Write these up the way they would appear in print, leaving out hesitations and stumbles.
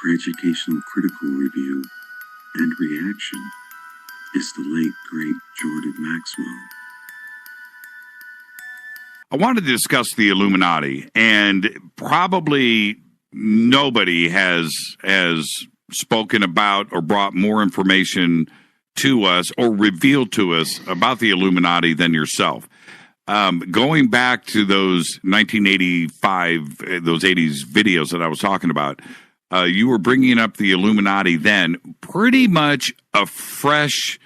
for educational critical review and reaction is the late, great Jordan Maxwell. I wanted to discuss the Illuminati, and probably nobody has spoken about or brought more information to us or revealed to us about the Illuminati than yourself. Going back to those 1985, those 80s videos that I was talking about, you were bringing up the Illuminati then, pretty much a fresh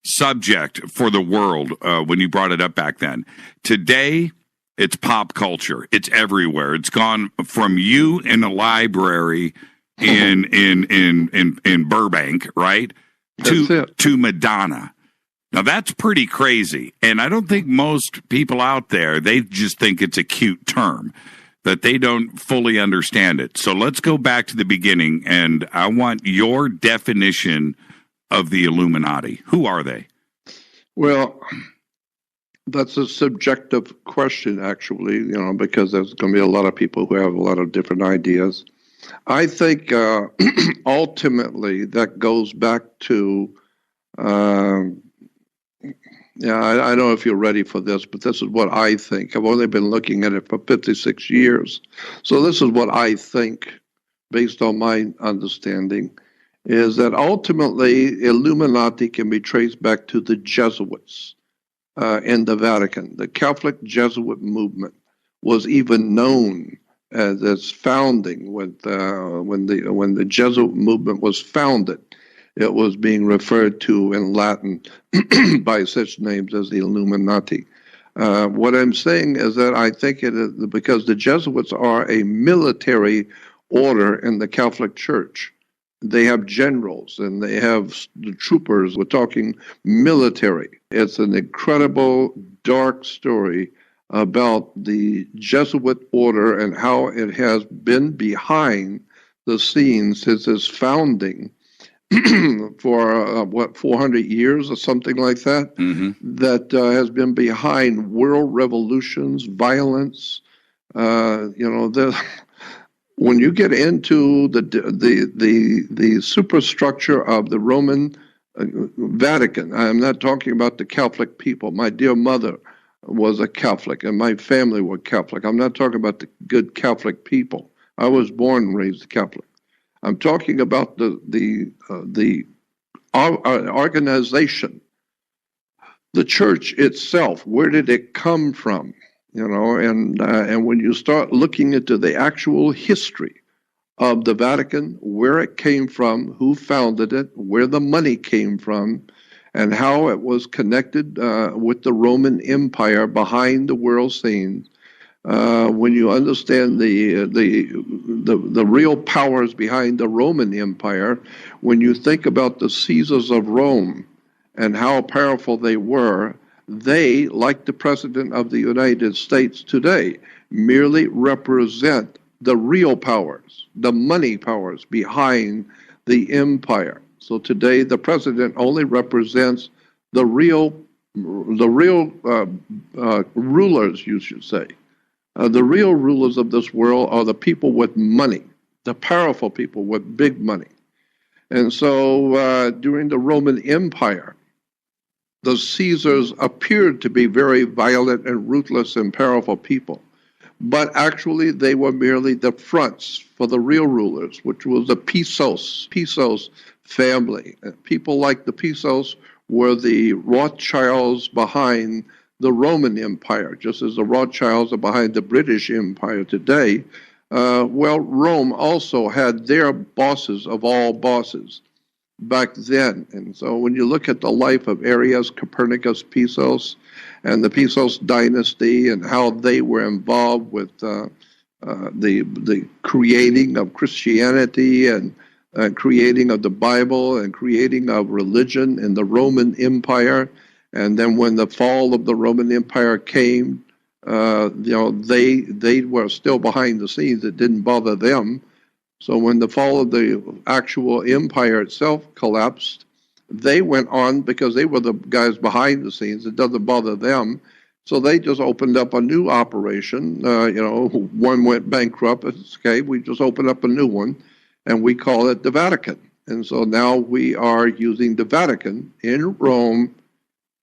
subject for the world when you brought it up back then. Today, it's pop culture. It's everywhere. It's gone from you in a library in Burbank, right, to Madonna. Now, that's pretty crazy, and I don't think most people out there, they just think it's a cute term, that they don't fully understand it. So let's go back to the beginning, and I want your definition of the Illuminati. Who are they? Well, that's a subjective question, actually, because there's going to be a lot of people who have a lot of different ideas. I think ultimately that goes back to... I don't know if you're ready for this, but this is what I think. I've only been looking at it for 56 years. So this is what I think, based on my understanding, is that ultimately Illuminati can be traced back to the Jesuits in the Vatican. The Catholic Jesuit movement was even known as its founding when the Jesuit movement was founded. It was being referred to in Latin by such names as the Illuminati. What I'm saying is that I think it is because the Jesuits are a military order in the Catholic Church. They have generals and they have the troopers. We're talking military. It's an incredible, dark story about the Jesuit order and how it has been behind the scenes since its founding. For 400 years or something like that, that has been behind world revolutions, violence. When you get into the superstructure of the Roman Vatican, I'm not talking about the Catholic people. My dear mother was a Catholic, and my family were Catholic. I'm not talking about the good Catholic people. I was born and raised Catholic. I'm talking about the organization, the church itself. Where did it come from? And when you start looking into the actual history of the Vatican, where it came from, who founded it, where the money came from, and how it was connected with the Roman Empire behind the world scene. When you understand the real powers behind the Roman Empire, when you think about the Caesars of Rome and how powerful they were, they, like the President of the United States today, merely represent the real powers, the money powers behind the empire. So today, the President only represents the real rulers, you should say. The real rulers of this world are the people with money, the powerful people with big money. And so during the Roman Empire, the Caesars appeared to be very violent and ruthless and powerful people. But actually, they were merely the fronts for the real rulers, which was the Pisos family. People like the Pisos were the Rothschilds behind the Roman Empire, just as the Rothschilds are behind the British Empire today. Rome also had their bosses of all bosses back then. And so when you look at the life of Arius, Copernicus, Pisos, and the Pisos dynasty and how they were involved with the creating of Christianity and creating of the Bible and creating of religion in the Roman Empire. And then when the fall of the Roman Empire came, they were still behind the scenes. It didn't bother them. So when the fall of the actual empire itself collapsed, they went on because they were the guys behind the scenes. It doesn't bother them. So they just opened up a new operation. One went bankrupt. It's okay, we just opened up a new one. and we call it the Vatican. And so now we are using the Vatican in Rome,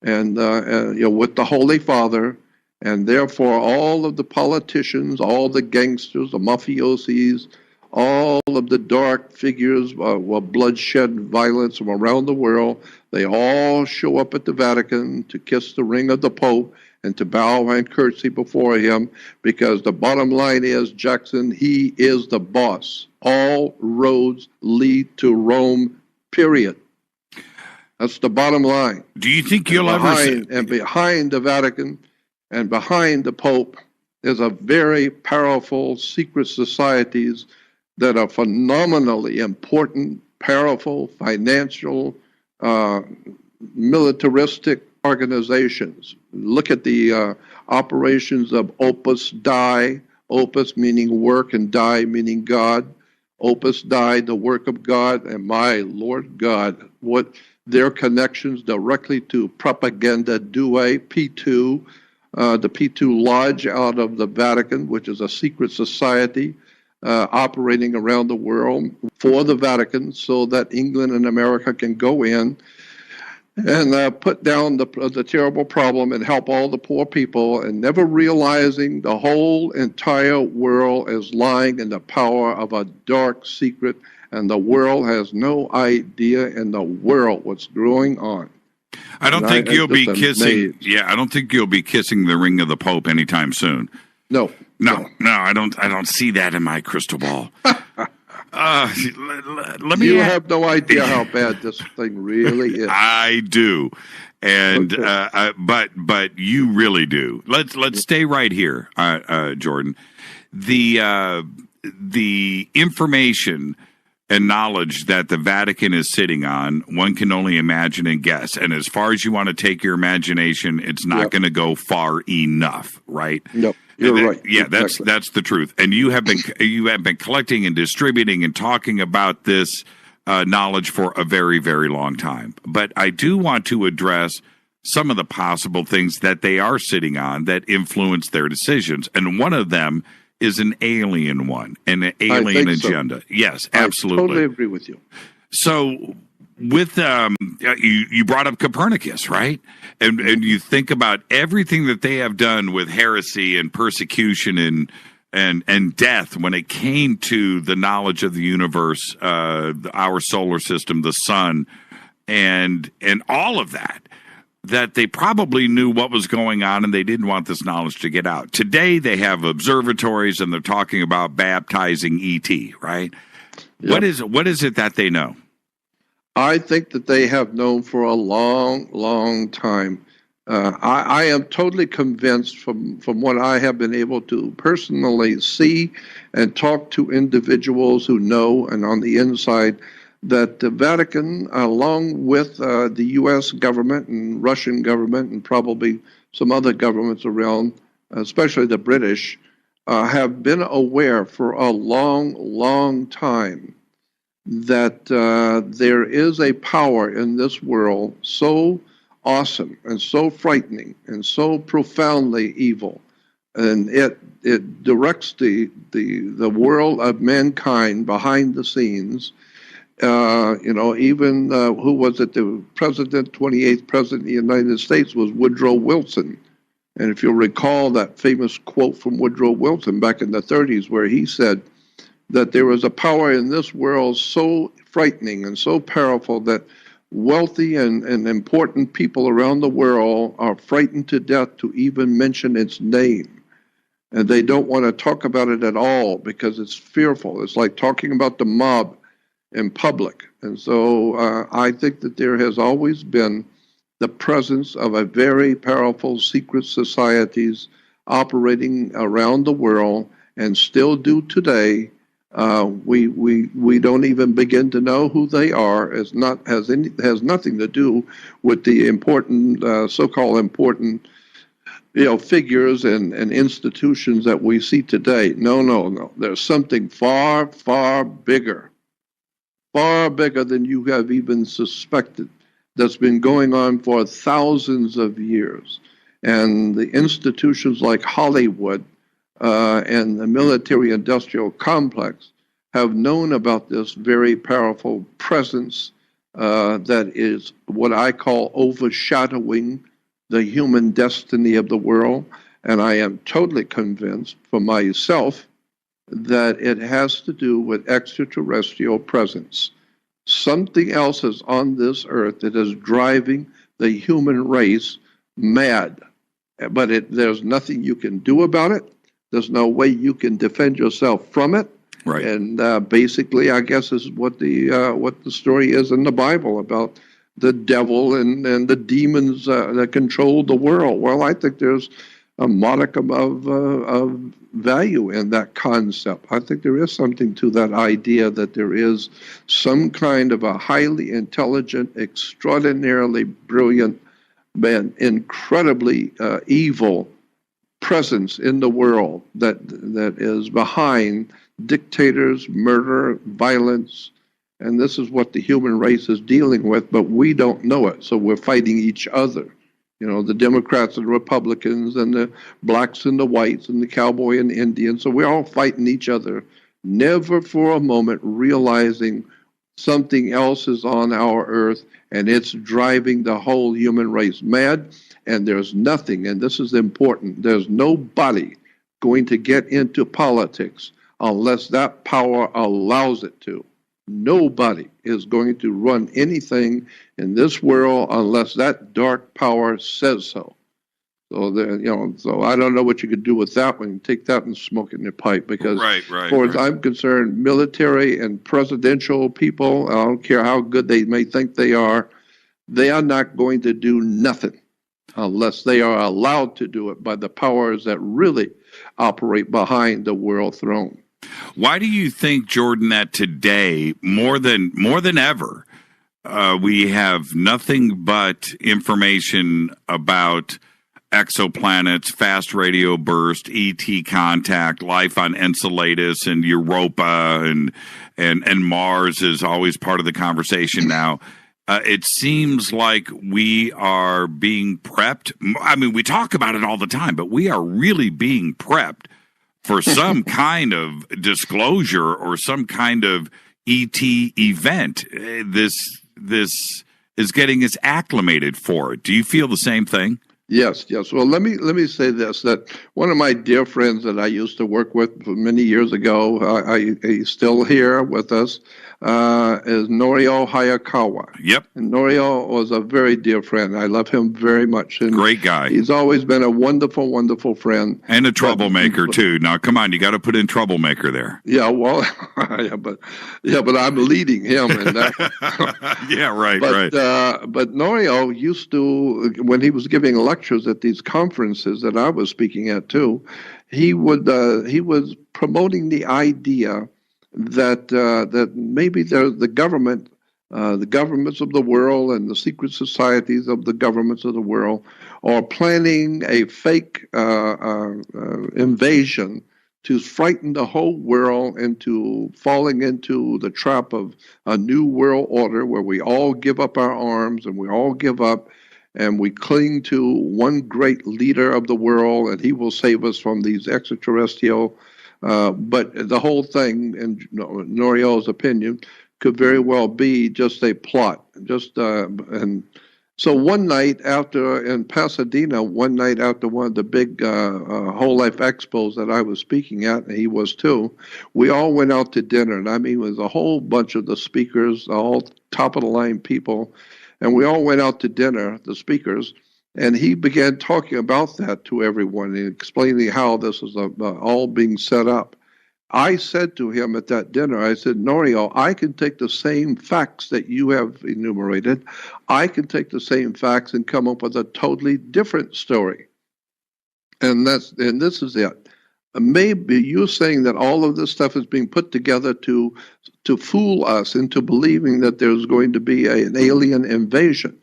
and with the Holy Father, and therefore all of the politicians, all the gangsters, the mafiosis, all of the dark figures of bloodshed and violence from around the world, they all show up at the Vatican to kiss the ring of the Pope and to bow and curtsy before him, because the bottom line is, Jackson, he is the boss. All roads lead to Rome, period. That's the bottom line. Do you think you'll ever see... And behind the Vatican and behind the Pope is a very powerful secret societies that are phenomenally important, powerful, financial, militaristic organizations. Look at the operations of Opus Dei, Opus meaning work and Dei meaning God. Opus Dei, the work of God, and my Lord God, what their connections directly to Propaganda Due, P2, the P2 Lodge out of the Vatican, which is a secret society operating around the world for the Vatican, so that England and America can go in and put down the terrible problem and help all the poor people, and never realizing the whole entire world is lying in the power of a dark secret, and the world has no idea in the world what's going on. I don't think you'll be kissing. Yeah, I don't think you'll be kissing the ring of the Pope anytime soon. No, I don't see that in my crystal ball. Let me. You have no idea how bad this thing really is. I do, and but you really do. Let's stay right here, Jordan. The information and knowledge that the Vatican is sitting on, one can only imagine and guess. And as far as you want to take your imagination, it's not going to go far enough, right? Nope. You're right. Yeah, exactly. that's the truth. And you have been collecting and distributing and talking about this knowledge for a very, very long time. But I do want to address some of the possible things that they are sitting on that influence their decisions. And one of them is an alien one, an alien agenda. So. Yes, absolutely. I totally agree with you. So with you brought up Copernicus, right? And you think about everything that they have done with heresy and persecution and death when it came to the knowledge of the universe, our solar system, the sun, and all of that they probably knew what was going on and they didn't want this knowledge to get out. Today they have observatories and they're talking about baptizing ET, right? Yep. What is it that they know? I think that they have known for a long, long time. I am totally convinced from what I have been able to personally see and talk to individuals who know and on the inside, that the Vatican, along with the U.S. government and Russian government and probably some other governments around, especially the British, have been aware for a long, long time that there is a power in this world so awesome and so frightening and so profoundly evil, and it directs the world of mankind behind the scenes. Even who was it? The 28th president of the United States was Woodrow Wilson. And if you'll recall that famous quote from Woodrow Wilson back in the 30s, where he said that there was a power in this world so frightening and so powerful that wealthy and important people around the world are frightened to death to even mention its name. And they don't want to talk about it at all because it's fearful. It's like talking about the mob in public. And so I think that there has always been the presence of a very powerful secret societies operating around the world and still do today. We don't even begin to know who they are. Has nothing to do with the important so-called important figures and institutions that we see today. No. There's something far, far bigger than you have even suspected, that's been going on for thousands of years. And the institutions like Hollywood and the military-industrial complex have known about this very powerful presence that is what I call overshadowing the human destiny of the world. And I am totally convinced for myself that it has to do with extraterrestrial presence. Something else is on this earth that is driving the human race mad. But there's nothing you can do about it. There's no way you can defend yourself from it. Right. And basically, I guess is what the story is in the Bible about the devil and the demons that control the world. Well, I think there's a modicum of value in that concept. I think there is something to that idea that there is some kind of a highly intelligent, extraordinarily brilliant, man, incredibly evil presence in the world that is behind dictators, murder, violence, and this is what the human race is dealing with, but we don't know it, so we're fighting each other. You know, the Democrats and the Republicans and the blacks and the whites and the cowboy and the Indian, so we're all fighting each other, never for a moment realizing something else is on our earth and it's driving the whole human race mad. And there's nothing, and this is important, there's nobody going to get into politics unless that power allows it to. Nobody is going to run anything in this world unless that dark power says so. So I don't know what you could do with that one. Take that and smoke it in your pipe, because as far as I'm concerned, military and presidential people, I don't care how good they may think they are not going to do nothing unless they are allowed to do it by the powers that really operate behind the world throne. Why do you think, Jordan, that today, more than ever, we have nothing but information about exoplanets, fast radio burst, ET contact, life on Enceladus and Europa, and Mars is always part of the conversation now? It seems like we are being prepped. I mean, we talk about it all the time, but we are really being prepped for some kind of disclosure or some kind of ET event. This is getting us acclimated for it. Do you feel the same thing? Yes. Well, let me say this, that one of my dear friends that I used to work with many years ago, he's still here with us, is Norio Hayakawa. Yep. And Norio was a very dear friend. I love him very much. And great guy. He's always been a wonderful, wonderful friend. And a troublemaker, too. Now, come on, you got to put in troublemaker there. Yeah, well, but I'm leading him in that. Yeah, right. But Norio used to, when he was giving lectures at these conferences that I was speaking at too, he was promoting the idea that maybe the government, the governments of the world and the secret societies of the governments of the world are planning a fake invasion to frighten the whole world into falling into the trap of a new world order where we all give up our arms and we all give up and we cling to one great leader of the world, and he will save us from these extraterrestrial. But the whole thing, in Norio's opinion, could very well be just a plot. And so one night in Pasadena, one night after one of the big Whole Life Expos that I was speaking at, and he was too, we all went out to dinner. And I mean, it was a whole bunch of the speakers, all top of the line people. And we all went out to dinner, the speakers, and he began talking about that to everyone and explaining how this was all being set up. I said to him at that dinner, I said, Norio, I can take the same facts that you have enumerated. I can take the same facts and come up with a totally different story. And this is it. Maybe you're saying that all of this stuff is being put together to fool us into believing that there's going to be an alien invasion.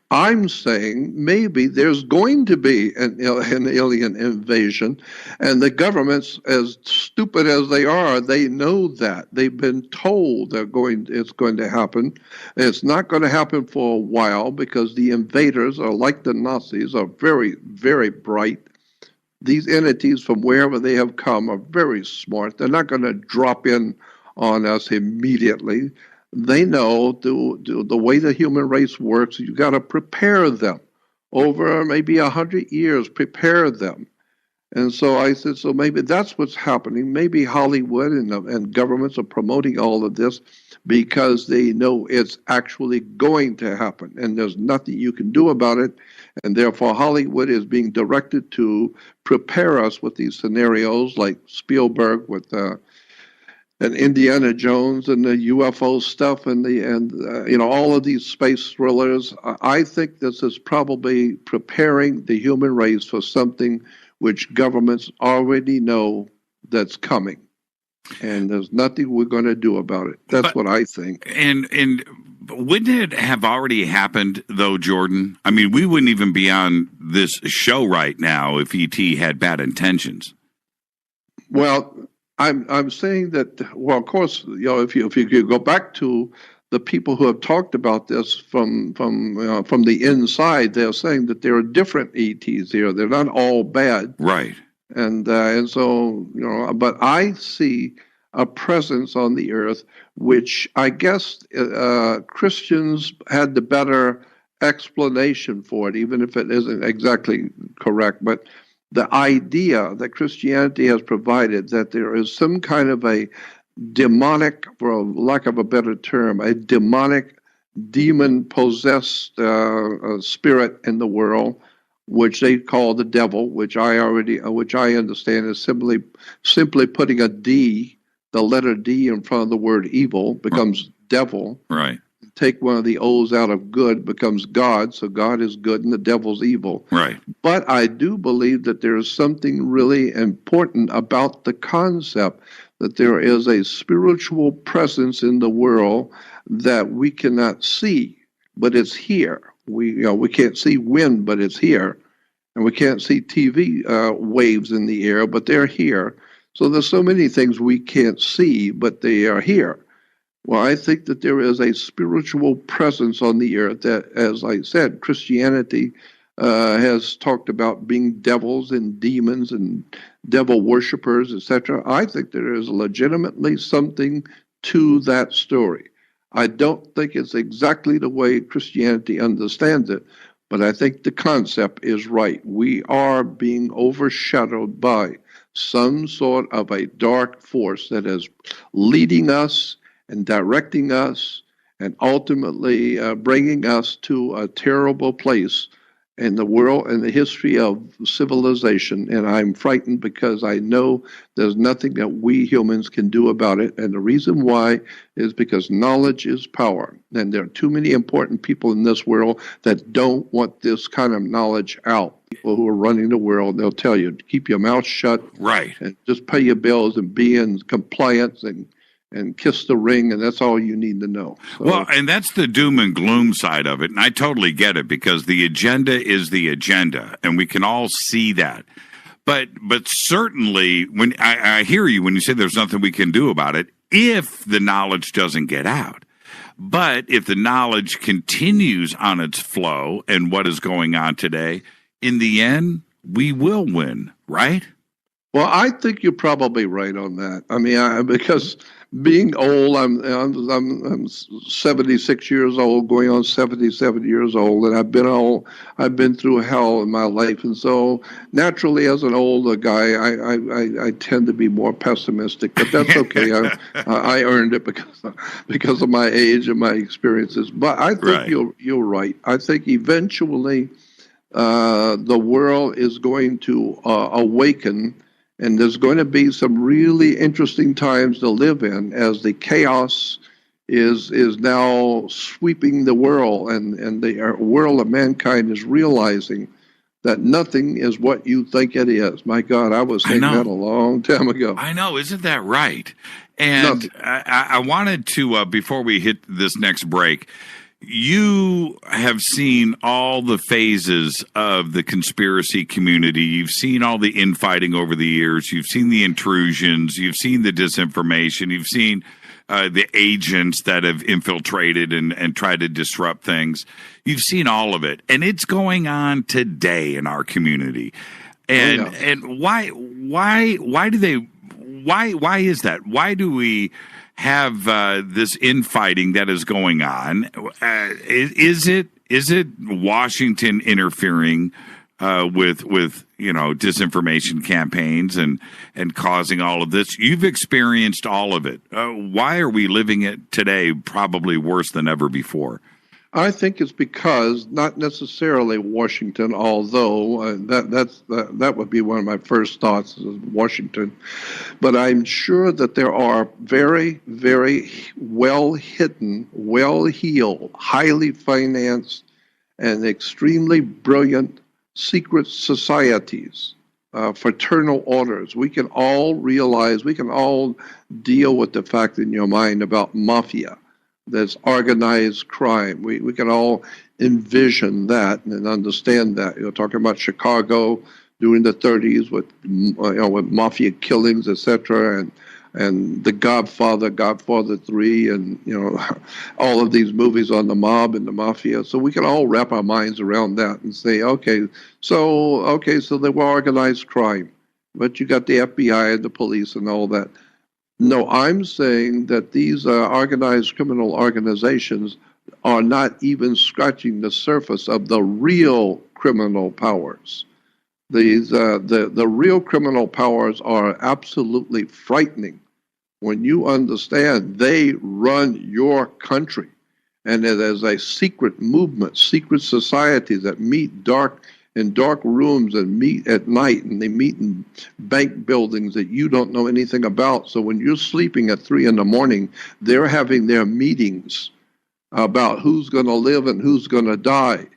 I'm saying maybe there's going to be an alien invasion, and the governments, as stupid as they are, they know that. They've been told it's going to happen. It's not going to happen for a while because the invaders are like the Nazis, are very, very bright. These entities from wherever they have come are very smart. They're not going to drop in on us immediately. They know the way the human race works. You got to prepare them over maybe 100 years. Prepare them. And so I said, so maybe that's what's happening. Maybe Hollywood and governments are promoting all of this because they know it's actually going to happen, and there's nothing you can do about it. And therefore, Hollywood is being directed to prepare us with these scenarios, like Spielberg with and Indiana Jones and the UFO stuff and all of these space thrillers. I think this is probably preparing the human race for something which governments already know that's coming, and there's nothing we're going to do about it. That's what I think. And wouldn't it have already happened though, Jordan? I mean, we wouldn't even be on this show right now if ET had bad intentions. Well, I'm saying that. Well, of course, if you go back to the people who have talked about this from the inside, they're saying that there are different ETs here. They're not all bad, right? And so but I see a presence on the earth, which I guess Christians had the better explanation for it, even if it isn't exactly correct. But the idea that Christianity has provided that there is some kind of a demonic, for lack of a better term, a demonic, demon-possessed spirit in the world, which they call the devil, which I understand is simply putting a D, the letter D in front of the word evil, becomes devil. Right. Take one of the O's out of good, becomes God. So God is good and the devil's evil. Right. But I do believe that there is something really important about the concept that there is a spiritual presence in the world that we cannot see, but it's here. We can't see wind, but it's here. And we can't see TV waves in the air, but they're here. So there's so many things we can't see, but they are here. Well, I think that there is a spiritual presence on the earth that, as I said, Christianity has talked about being devils and demons and devil worshippers, etc. I think there is legitimately something to that story. I don't think it's exactly the way Christianity understands it, but I think the concept is right. We are being overshadowed by some sort of a dark force that is leading us and directing us and ultimately bringing us to a terrible place in the world and the history of civilization. And I'm frightened because I know there's nothing that we humans can do about it. And the reason why is because knowledge is power. And there are too many important people in this world that don't want this kind of knowledge out. People who are running the world, they'll tell you, keep your mouth shut. Right. And just pay your bills and be in compliance and kiss the ring, and that's all you need to know. So, well, and that's the doom and gloom side of it, and I totally get it because the agenda is the agenda, and we can all see that. But certainly, when I hear you when you say there's nothing we can do about it, if the knowledge doesn't get out. But if the knowledge continues on its flow and what is going on today, in the end, we will win, right? Well, I think you're probably right on that. I mean, because being old, I'm 76 years old, going on 77 years old, and I've been through hell in my life, and so naturally, as an older guy, I tend to be more pessimistic, but that's okay. I earned it because of my age and my experiences. But I think you're right. I think eventually the world is going to awaken. And there's going to be some really interesting times to live in as the chaos is now sweeping the world, and the world of mankind is realizing that nothing is what you think it is. My God, I was saying that a long time ago. I know, isn't that right? And I wanted to, before we hit this next break, you have seen all the phases of the conspiracy community. You've seen all the infighting over the years. You've seen the intrusions. You've seen the disinformation. You've seen the agents that have infiltrated and tried to disrupt things. You've seen all of it. And it's going on today in our community. And why is that? Why do we have this infighting that is going on. Is it Washington interfering with disinformation campaigns and causing all of this? You've experienced all of it. Why are we living it today probably worse than ever before? I think it's because not necessarily Washington, although that would be one of my first thoughts is Washington, but I'm sure that there are very, very well hidden, well heeled, highly financed, and extremely brilliant secret societies, fraternal orders. We can all realize, we can all deal with the fact in your mind about mafia. There's organized crime. We can all envision that and understand that. You're talking about Chicago during the 30s with with mafia killings, etc., and The Godfather, Godfather 3, and all of these movies on the mob and the mafia. So we can all wrap our minds around that and say, so they were organized crime, but you got the FBI and the police and all that. No, I'm saying that these organized criminal organizations are not even scratching the surface of the real criminal powers. The real criminal powers are absolutely frightening when you understand they run your country. And there's a secret movement, secret societies that meet in dark rooms and meet at night, and they meet in bank buildings that you don't know anything about. So when you're sleeping at 3 a.m, they're having their meetings about who's going to live and who's going to die.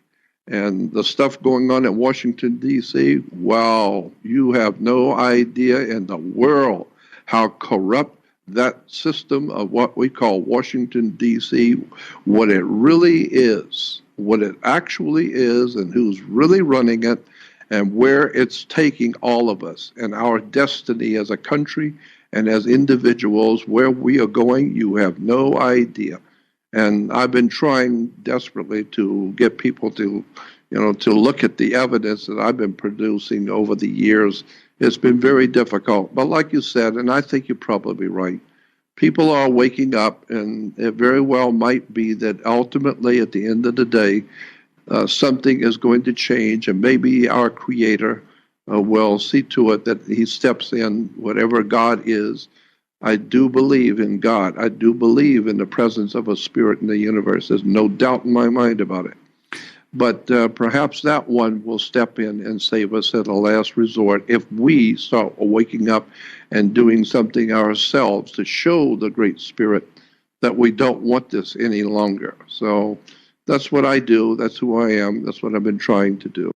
And the stuff going on in Washington, D.C., wow, you have no idea in the world how corrupt that system of what we call Washington, D.C., what it really is, what it actually is, and who's really running it, and where it's taking all of us and our destiny as a country and as individuals, where we are going, you have no idea. And I've been trying desperately to get people to look at the evidence that I've been producing over the years. It's been very difficult. But like you said, and I think you're probably right, people are waking up, and it very well might be that ultimately at the end of the day, something is going to change, and maybe our Creator will see to it that He steps in, whatever God is. I do believe in God. I do believe in the presence of a spirit in the universe. There's no doubt in my mind about it. But perhaps that one will step in and save us at a last resort if we start waking up and doing something ourselves to show the Great Spirit that we don't want this any longer. So that's what I do. That's who I am. That's what I've been trying to do.